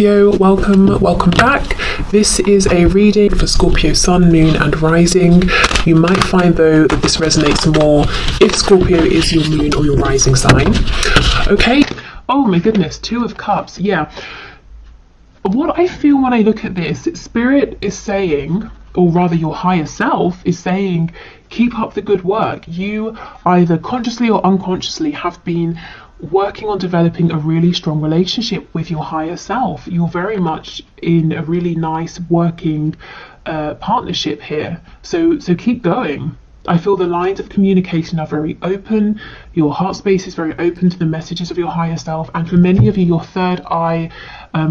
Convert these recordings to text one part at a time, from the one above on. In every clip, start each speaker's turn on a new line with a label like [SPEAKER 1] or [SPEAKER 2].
[SPEAKER 1] Welcome back. This is a reading for Scorpio Sun, Moon and Rising. You might find though that this resonates more if Scorpio is your moon or your rising sign. Okay, oh my goodness, Two of Cups. Yeah, what I feel when I look at this, Spirit is saying, or rather your higher self is saying, keep up the good work. You either consciously or unconsciously have been working on developing a really strong relationship with your higher self. You're very much in a really nice working partnership here, so keep going. I feel the lines of communication are very open. Your heart space is very open to the messages of your higher self, and for many of you, your third eye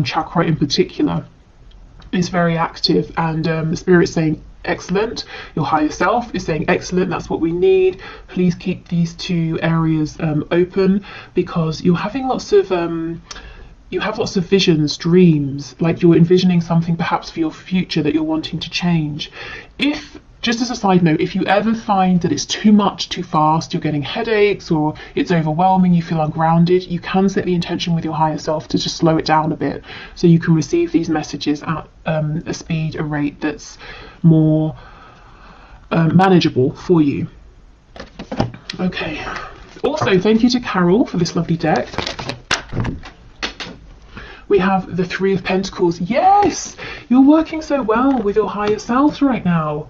[SPEAKER 1] chakra in particular is very active, and the Spirit's saying excellent. Your higher self is saying excellent, that's what we need. Please keep these two areas open, because you're having lots of you have lots of visions, dreams, like you're envisioning something perhaps for your future that you're wanting to change. If, just as a side note, if you ever find that it's too much too fast, you're getting headaches or it's overwhelming, you feel ungrounded, you can set the intention with your higher self to just slow it down a bit, so you can receive these messages at a speed, a rate that's more manageable for you. Okay, also thank you to Carol for this lovely deck. We have the Three of Pentacles. Yes, you're working so well with your higher selves right now.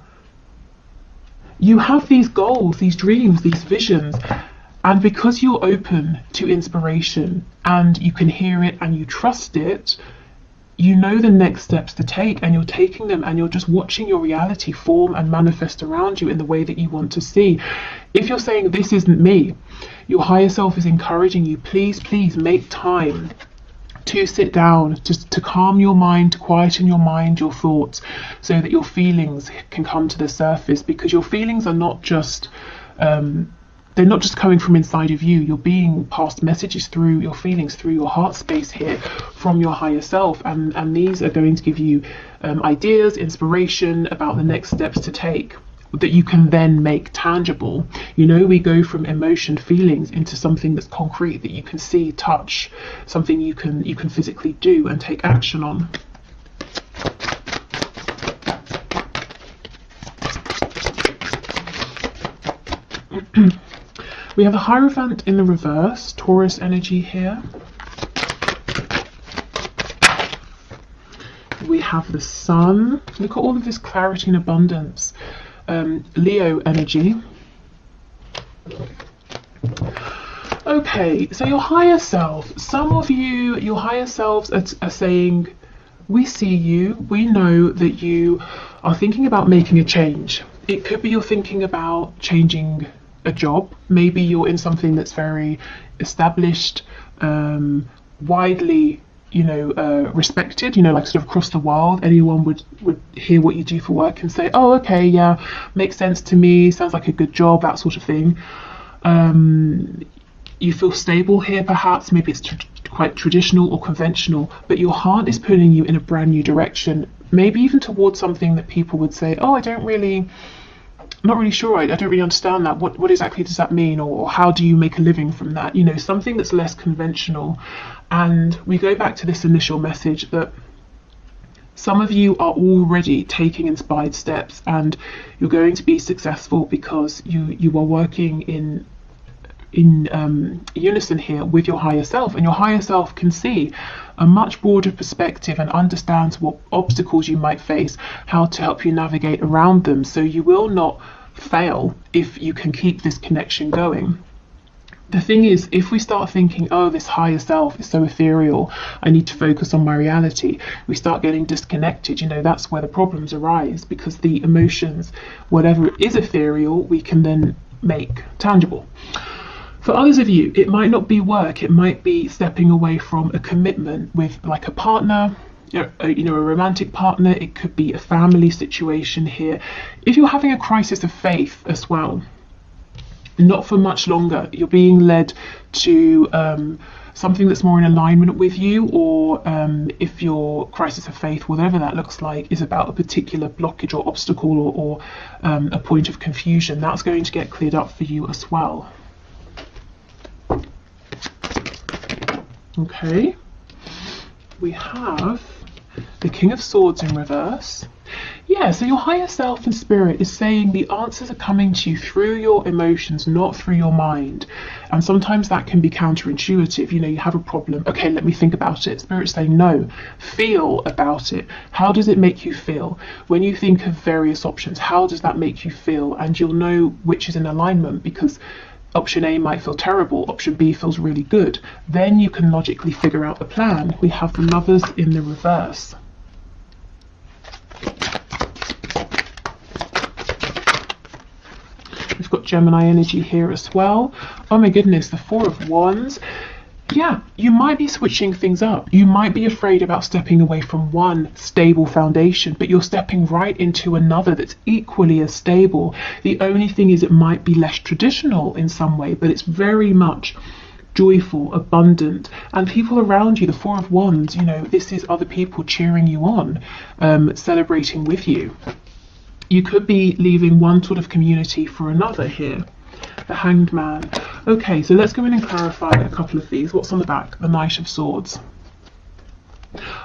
[SPEAKER 1] You have these goals, these dreams, these visions, and because you're open to inspiration and you can hear it and you trust it, you know the next steps to take, and you're taking them, and you're just watching your reality form and manifest around you in the way that you want to see. If you're saying this isn't me, your higher self is encouraging you, please make time to sit down, just to calm your mind, to quieten your mind, your thoughts, so that your feelings can come to the surface, because your feelings are not just they're not just coming from inside of you. You're being passed messages through your feelings, through your heart space here, from your higher self, and these are going to give you ideas, inspiration about the next steps to take that you can then make tangible. You know, we go from emotion, feelings, into something that's concrete, that you can see, touch, something you can physically do and take action on. We have a Hierophant in the reverse, Taurus energy here. We have the Sun. Look at all of this clarity and abundance. Leo energy. Okay, so your higher self, some of you, your higher selves are saying, we see you, we know that you are thinking about making a change. It could be you're thinking about changing a job. Maybe you're in something that's very established, widely respected, like sort of across the world. Anyone would hear what you do for work and say, oh, okay, yeah, makes sense to me, sounds like a good job, that sort of thing. You feel stable here, perhaps. Maybe it's quite traditional or conventional, but your heart is pulling you in a brand new direction, maybe even towards something that people would say, oh, I'm not really sure, I don't really understand that. What exactly does that mean? Or how do you make a living from that? Something that's less conventional. And we go back to this initial message that some of you are already taking inspired steps, and you're going to be successful because you are working in unison here with your higher self, and your higher self can see a much broader perspective and understands what obstacles you might face, how to help you navigate around them, so you will not fail if you can keep this connection going. The thing is, if we start thinking, oh, this higher self is so ethereal, I need to focus on my reality, we start getting disconnected. That's where the problems arise, because the emotions, whatever is ethereal, we can then make tangible. For others of you, it might not be work, it might be stepping away from a commitment with like a partner, a romantic partner. It could be a family situation here. If you're having a crisis of faith as well, not for much longer, you're being led to something that's more in alignment with you, or if your crisis of faith, whatever that looks like, is about a particular blockage or obstacle or a point of confusion, that's going to get cleared up for you as well. Okay. we have the King of Swords in reverse. Yeah, so your higher self and spirit is saying the answers are coming to you through your emotions, not through your mind. And sometimes that can be counterintuitive. You know, you have a problem. Okay, let me think about it. Spirit's saying, no, feel about it. How does it make you feel? When you think of various options, how does that make you feel? And you'll know which is in alignment, because option A might feel terrible, option B feels really good. Then you can logically figure out the plan. We have the Lovers in the reverse. We've got Gemini energy here as well. Oh my goodness, the Four of Wands. Yeah, you might be switching things up. You might be afraid about stepping away from one stable foundation, but you're stepping right into another that's equally as stable. The only thing is it might be less traditional in some way, but it's very much joyful, abundant, and people around you, the Four of Wands, you know, this is other people cheering you on, celebrating with you. You could be leaving one sort of community for another here. The Hanged Man. Okay, so let's go in and clarify a couple of these. What's on the back? The Knight of Swords.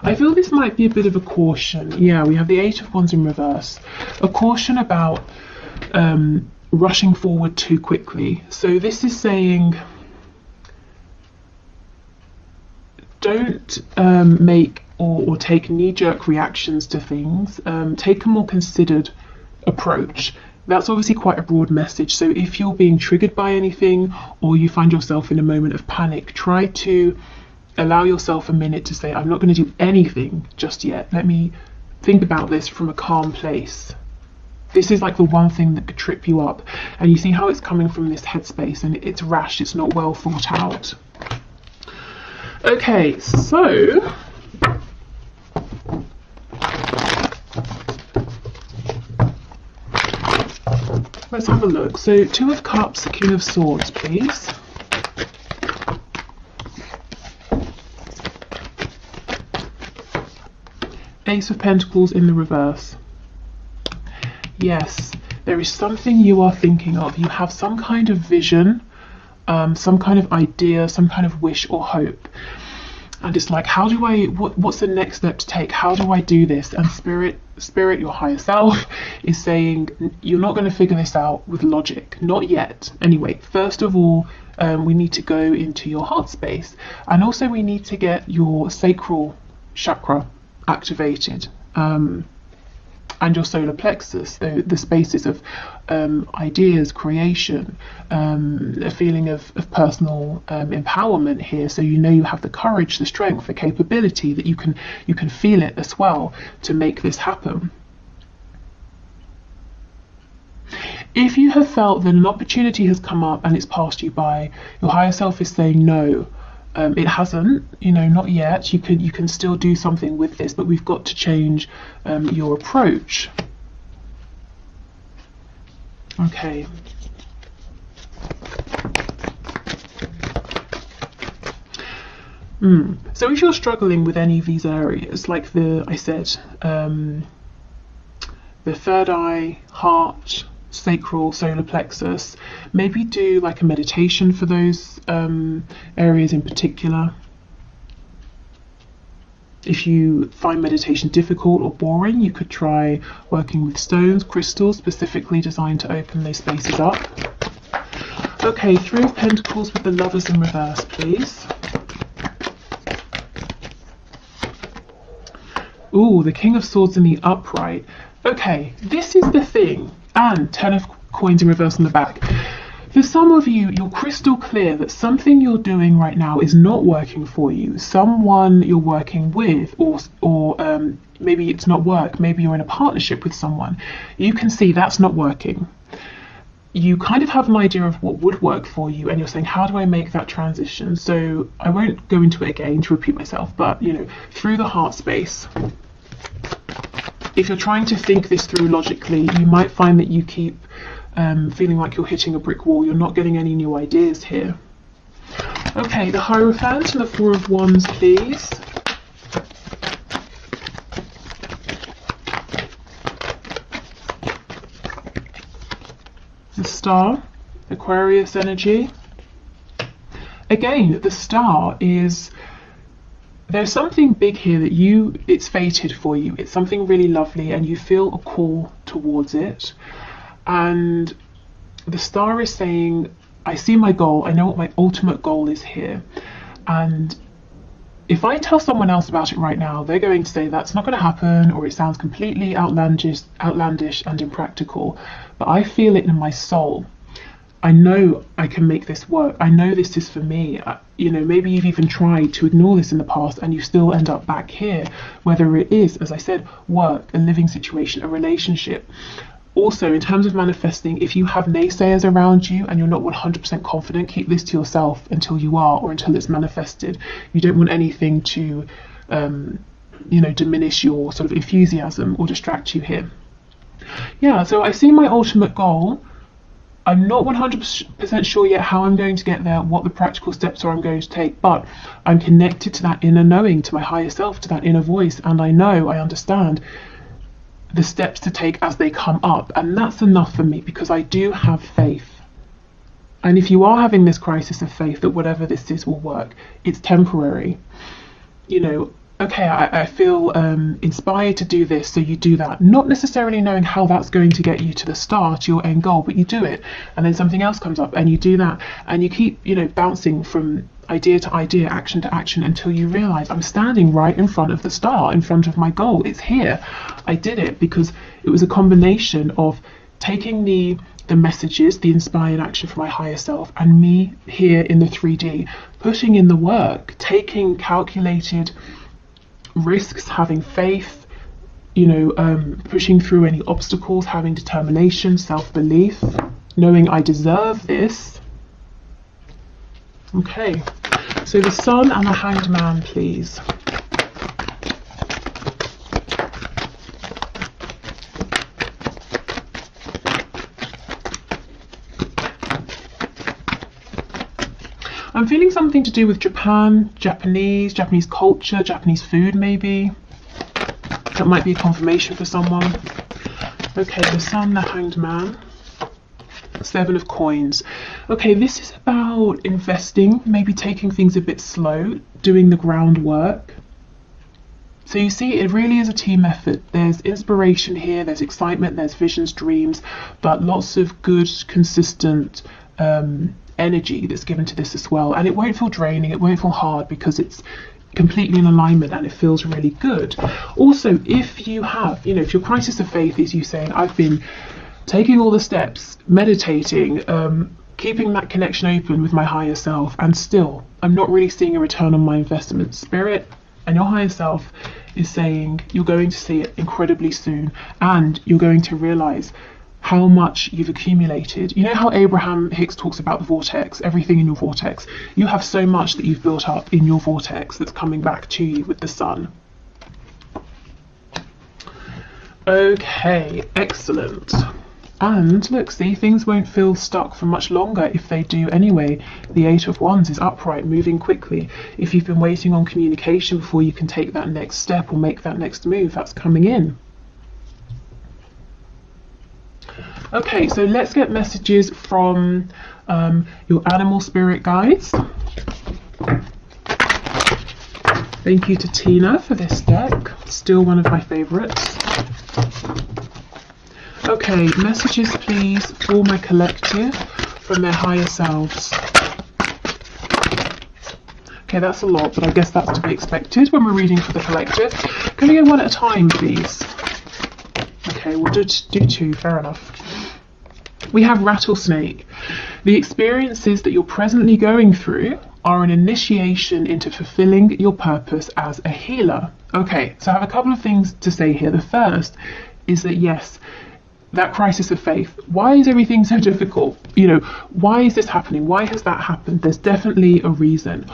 [SPEAKER 1] I feel this might be a bit of a caution. Yeah, we have the Eight of Wands in reverse. A caution about rushing forward too quickly. So this is saying, don't make or take knee-jerk reactions to things. Take a more considered approach. That's obviously quite a broad message, so if you're being triggered by anything or you find yourself in a moment of panic, try to allow yourself a minute to say, I'm not going to do anything just yet. Let me think about this from a calm place. This is like the one thing that could trip you up, and you see how it's coming from this headspace, and it's rash, it's not well thought out. Okay, so let's have a look. So Two of Cups, the King of Swords, please. Ace of Pentacles in the reverse. Yes, there is something you are thinking of. You have some kind of vision, some kind of idea, some kind of wish or hope. And it's like, how do I, what's the next step to take? How do I do this? And spirit, your higher self, is saying, you're not going to figure this out with logic. Not yet. Anyway, first of all, we need to go into your heart space. And also we need to get your sacral chakra activated. And your solar plexus, the spaces of ideas, creation, a feeling of personal empowerment here. So you know you have the courage, the strength, the capability, that you can feel it as well to make this happen. If you have felt that an opportunity has come up and it's passed you by, your higher self is saying no. It hasn't, you know, not yet. You can still do something with this, but we've got to change your approach. Okay. So if you're struggling with any of these areas, like I said, the third eye, heart, sacral, solar plexus, maybe do like a meditation for those areas in particular. If you find meditation difficult or boring, you could try working with stones, crystals specifically designed to open those spaces up. Okay, Three of Pentacles with the Lovers in reverse, please. Ooh, the King of Swords in the upright. Okay, this is the thing. And 10 of Coins in reverse on the back. For some of you, you're crystal clear that something you're doing right now is not working for you. Someone you're working with, or maybe it's not work, maybe you're in a partnership with someone. You can see that's not working. You kind of have an idea of what would work for you, and you're saying, how do I make that transition? So I won't go into it again to repeat myself, but you know, through the heart space, if you're trying to think this through logically, you might find that you keep feeling like you're hitting a brick wall. You're not getting any new ideas here. Okay, the Hierophant and the Four of Wands, please. The Star, Aquarius energy. Again, the Star is there's something big here that it's fated for you. It's something really lovely and you feel a call towards it. And the star is saying, I see my goal, I know what my ultimate goal is here. And if I tell someone else about it right now, they're going to say that's not going to happen, or it sounds completely outlandish and impractical. But I feel it in my soul. I know I can make this work. I know this is for me. You know, maybe you've even tried to ignore this in the past and you still end up back here, whether it is, as I said, work, a living situation, a relationship. Also, in terms of manifesting, if you have naysayers around you and you're not 100% confident, keep this to yourself until you are, or until it's manifested. You don't want anything to, you know, diminish your sort of enthusiasm or distract you here. Yeah, so I see my ultimate goal. I'm not 100% sure yet how I'm going to get there, what the practical steps are I'm going to take, but I'm connected to that inner knowing, to my higher self, to that inner voice, and I know, I understand the steps to take as they come up, and that's enough for me because I do have faith. And if you are having this crisis of faith that whatever this is will work, it's temporary. You know, okay, I feel inspired to do this, so you do that, not necessarily knowing how that's going to get you to the start, to your end goal, but you do it, and then something else comes up and you do that, and you keep, you know, bouncing from idea to idea, action to action, until you realize I'm standing right in front of the star, in front of my goal. It's here. I did it because it was a combination of taking the messages, the inspired action from my higher self, and me here in the 3D, putting in the work, taking calculated risks, having faith, you know, pushing through any obstacles, having determination, self-belief, knowing I deserve this. Okay, so the Sun and the Hanged Man, please. I'm feeling something to do with Japan, Japanese culture, Japanese food maybe. That might be a confirmation for someone. Okay, the Sun, the Hanged Man. 7 of Coins. Okay, this is about investing, maybe taking things a bit slow, doing the groundwork. So you see, it really is a team effort. There's inspiration here, there's excitement, there's visions, dreams, but lots of good, consistent energy that's given to this as well. And it won't feel draining, it won't feel hard, because it's completely in alignment and it feels really good. Also, if you have, you know, if your crisis of faith is you saying, I've been taking all the steps, meditating, keeping that connection open with my higher self, and still I'm not really seeing a return on my investment. Spirit and your higher self is saying you're going to see it incredibly soon, and you're going to realize how much you've accumulated. You know how Abraham Hicks talks about the vortex, everything in your vortex. You have so much that you've built up in your vortex that's coming back to you with the Sun. Okay, excellent. And look, see, things won't feel stuck for much longer if they do anyway. The 8 of Wands is upright, moving quickly. If you've been waiting on communication before you can take that next step or make that next move, that's coming in. Okay, so let's get messages from your animal spirit guides. Thank you to Tina for this deck, still one of my favorites. Okay, messages please for my collective from their higher selves. Okay, that's a lot, but I guess that's to be expected when we're reading for the collective. Can we go one at a time, please? Okay, we'll do 2, fair enough. We have Rattlesnake. The experiences that you're presently going through are an initiation into fulfilling your purpose as a healer. Okay, so I have a couple of things to say here. The first is that yes, that crisis of faith, why is everything so difficult? You know, why is this happening? Why has that happened? There's definitely a reason,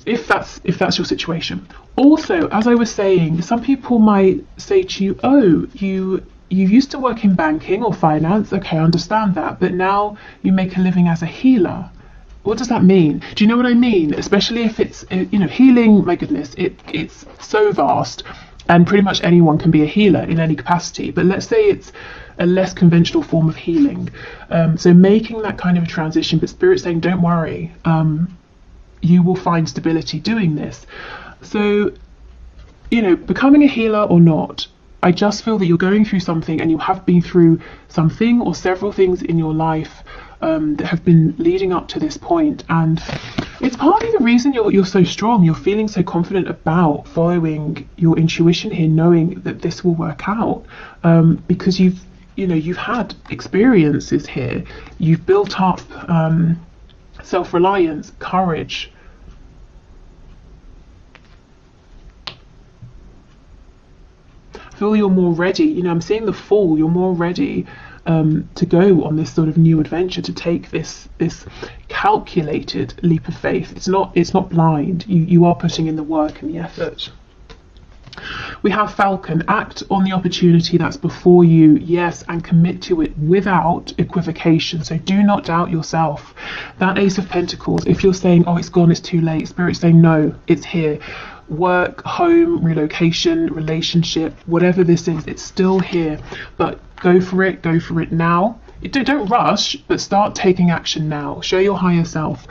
[SPEAKER 1] if that's your situation. Also, as I was saying, some people might say to you, oh, you used to work in banking or finance. Okay, I understand that, but now you make a living as a healer. What does that mean? Do you know what I mean? Especially if it's, you know, healing, my goodness, it's so vast, and pretty much anyone can be a healer in any capacity. But let's say it's a less conventional form of healing. So making that kind of a transition, but Spirit saying, don't worry, you will find stability doing this. So, you know, becoming a healer or not, I just feel that you're going through something, and you have been through something or several things in your life that have been leading up to this point, and it's partly the reason you're so strong. You're feeling so confident about following your intuition here, knowing that this will work out, because you've had experiences here. You've built up self-reliance, courage. I feel you're more ready. You know, I'm seeing the Fool. You're more ready to go on this sort of new adventure, to take this calculated leap of faith. It's not blind. You are putting in the work and the effort. We have Falcon. Act on the opportunity that's before you, yes, and commit to it without equivocation. So do not doubt yourself. That Ace of Pentacles, if you're saying, oh, it's gone, it's too late, Spirit's saying, no, it's here. Work, home, relocation, relationship, whatever this is, it's still here. But go for it now. Don't rush, but start taking action now. Show your higher self,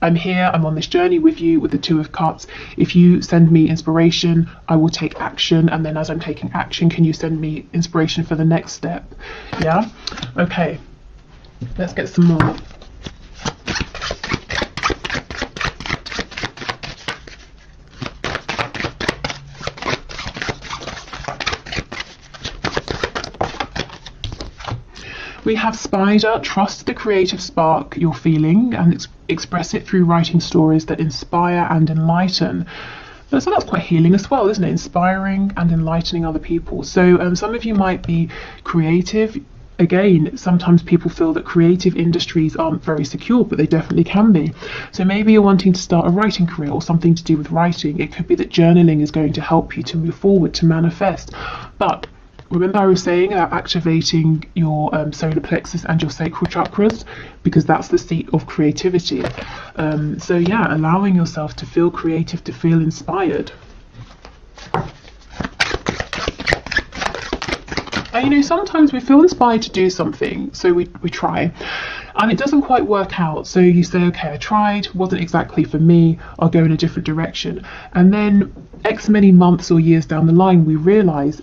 [SPEAKER 1] I'm here, I'm on this journey with you, with the Two of Cups. If you send me inspiration, I will take action, and then as I'm taking action, can you send me inspiration for the next step? Yeah? Okay, let's get some more. We have Spider. Trust the creative spark you're feeling and express it through writing stories that inspire and enlighten. So that's quite healing as well, isn't it? Inspiring and enlightening other people. So some of you might be creative. Again, sometimes people feel that creative industries aren't very secure, but they definitely can be. So maybe you're wanting to start a writing career or something to do with writing. It could be that journaling is going to help you to move forward, to manifest. But remember I was saying about activating your solar plexus and your sacral chakras, because that's the seat of creativity. So yeah, allowing yourself to feel creative, to feel inspired. And you know, sometimes we feel inspired to do something, so we try, and it doesn't quite work out. So you say, okay, I tried, wasn't exactly for me, I'll go in a different direction. And then X many months or years down the line, we realise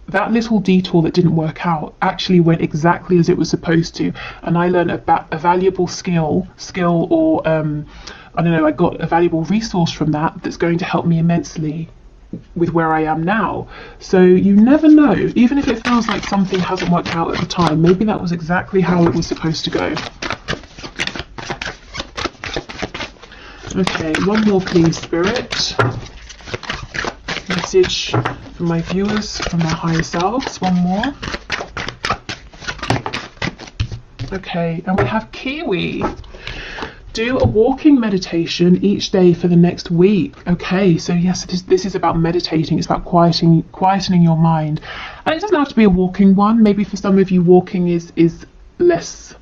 [SPEAKER 1] that little detour that didn't work out actually went exactly as it was supposed to, and I learned a valuable skill or I don't know, I got a valuable resource from that's going to help me immensely with where I am now. So you never know, even if it feels like something hasn't worked out at the time, maybe that was exactly how it was supposed to go. Okay, one more please, Spirit. Message from my viewers, from their higher selves. One more. Okay, and we have Kiwi. Do a walking meditation each day for the next week. Okay, so yes, this is about meditating. It's about quietening your mind. And it doesn't have to be a walking one. Maybe for some of you, walking is less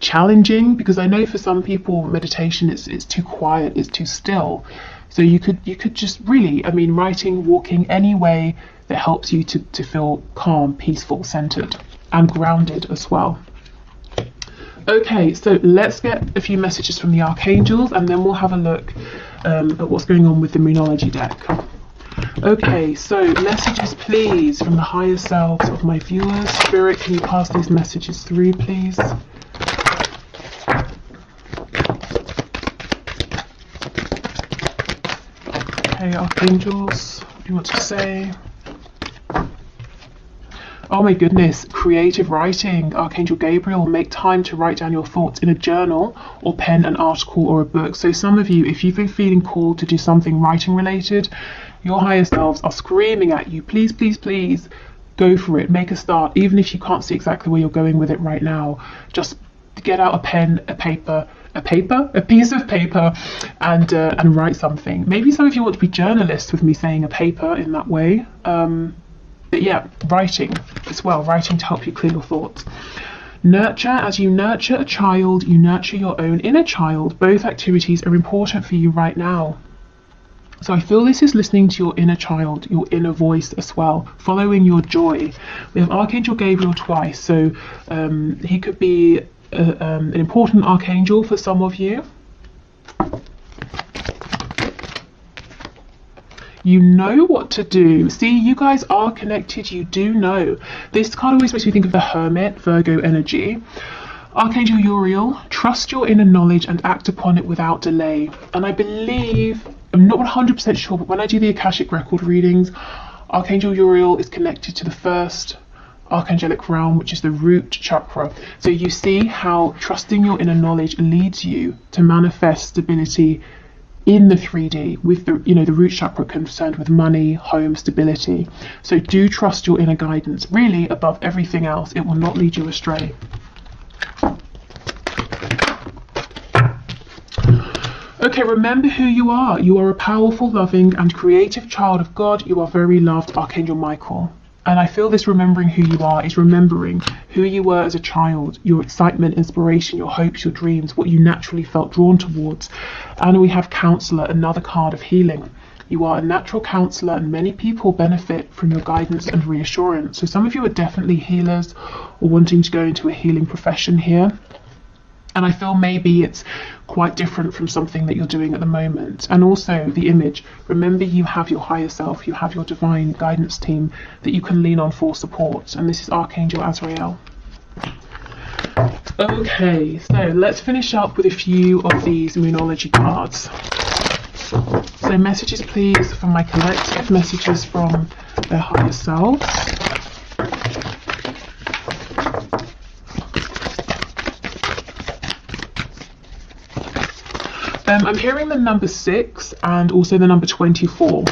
[SPEAKER 1] challenging, because I know for some people meditation it's too quiet, it's too still. So you could just really, I mean, writing, walking, any way that helps you to feel calm, peaceful, centered, and grounded as well. Okay, so let's get a few messages from the archangels, and then we'll have a look at what's going on with the Moonology deck. Okay, so messages please from the higher selves of my viewers. Spirit, can you pass these messages through, please? Okay, archangels, what do you want to say? Oh my goodness, creative writing. Archangel Gabriel, make time to write down your thoughts in a journal or pen an article or a book. So some of you, if you've been feeling called to do something writing related, your higher selves are screaming at you, please, please, please, go for it, make a start. Even if you can't see exactly where you're going with it right now, just get out a pen, a piece of paper, and write something. Maybe some of you want to be journalists with me saying a paper in that way. But yeah, writing as well, writing to help you clear your thoughts. Nurture. As you nurture a child, you nurture your own inner child. Both activities are important for you right now. So I feel this is listening to your inner child, your inner voice as well, following your joy. We have Archangel Gabriel twice, so he could be an important archangel for some of you. You know what to do. See, you guys are connected. You do know. This card always makes me think of the Hermit, Virgo energy. Archangel Uriel, trust your inner knowledge and act upon it without delay. And I believe, I'm not 100% sure, but when I do the Akashic record readings, Archangel Uriel is connected to the first archangelic realm, which is the root chakra. So you see how trusting your inner knowledge leads you to manifest stability in the 3D with the, the root chakra concerned with money, home, stability. So do trust your inner guidance. Really, above everything else, it will not lead you astray. Okay, remember who you are. You are a powerful, loving, and creative child of God. You are very loved, Archangel Michael. And I feel this remembering who you are is remembering who you were as a child, your excitement, inspiration, your hopes, your dreams, what you naturally felt drawn towards. And we have Counselor, another card of healing. You are a natural counsellor, and many people benefit from your guidance and reassurance. So some of you are definitely healers or wanting to go into a healing profession here. And I feel maybe it's quite different from something that you're doing at the moment. And also the image. Remember, you have your higher self, you have your divine guidance team that you can lean on for support. And this is Archangel Azrael. Okay, so let's finish up with a few of these Moonology cards. So messages, please, from my collective, messages from their higher selves. I'm hearing the number 6 and also the number 24.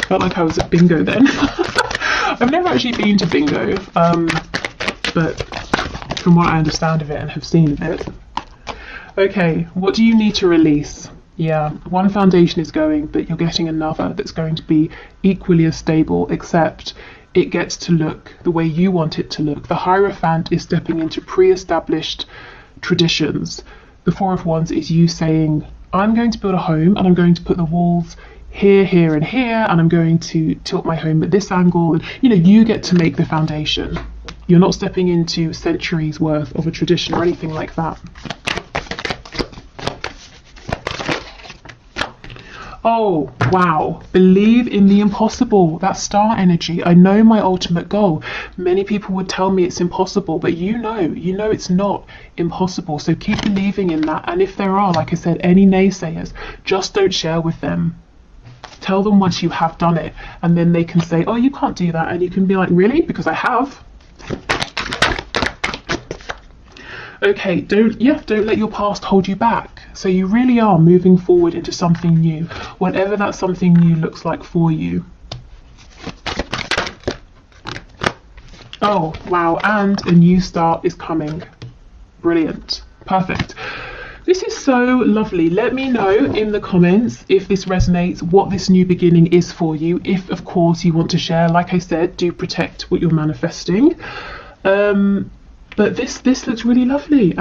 [SPEAKER 1] Felt like I was at bingo then. I've never actually been to bingo, but from what I understand of it and have seen of it. Okay, what do you need to release? Yeah, one foundation is going, but you're getting another that's going to be equally as stable, except it gets to look the way you want it to look. The Hierophant is stepping into pre-established traditions. The Four of Wands is you saying, I'm going to build a home and I'm going to put the walls here, here and here, and I'm going to tilt my home at this angle, and you get to make the foundation. You're not stepping into centuries worth of a tradition or anything like that. Oh, wow. Believe in the impossible. That star energy. I know my ultimate goal. Many people would tell me it's impossible, but you know it's not impossible. So keep believing in that. And if there are, like I said, any naysayers, just don't share with them. Tell them once you have done it, and then they can say, oh, you can't do that. And you can be like, really? Because I have. Okay, don't let your past hold you back. So you really are moving forward into something new, whatever that something new looks like for you. Oh, wow, and a new start is coming. Brilliant. Perfect. This is so lovely. Let me know in the comments if this resonates, what this new beginning is for you. If, of course, you want to share, like I said, do protect what you're manifesting. But this looks really lovely.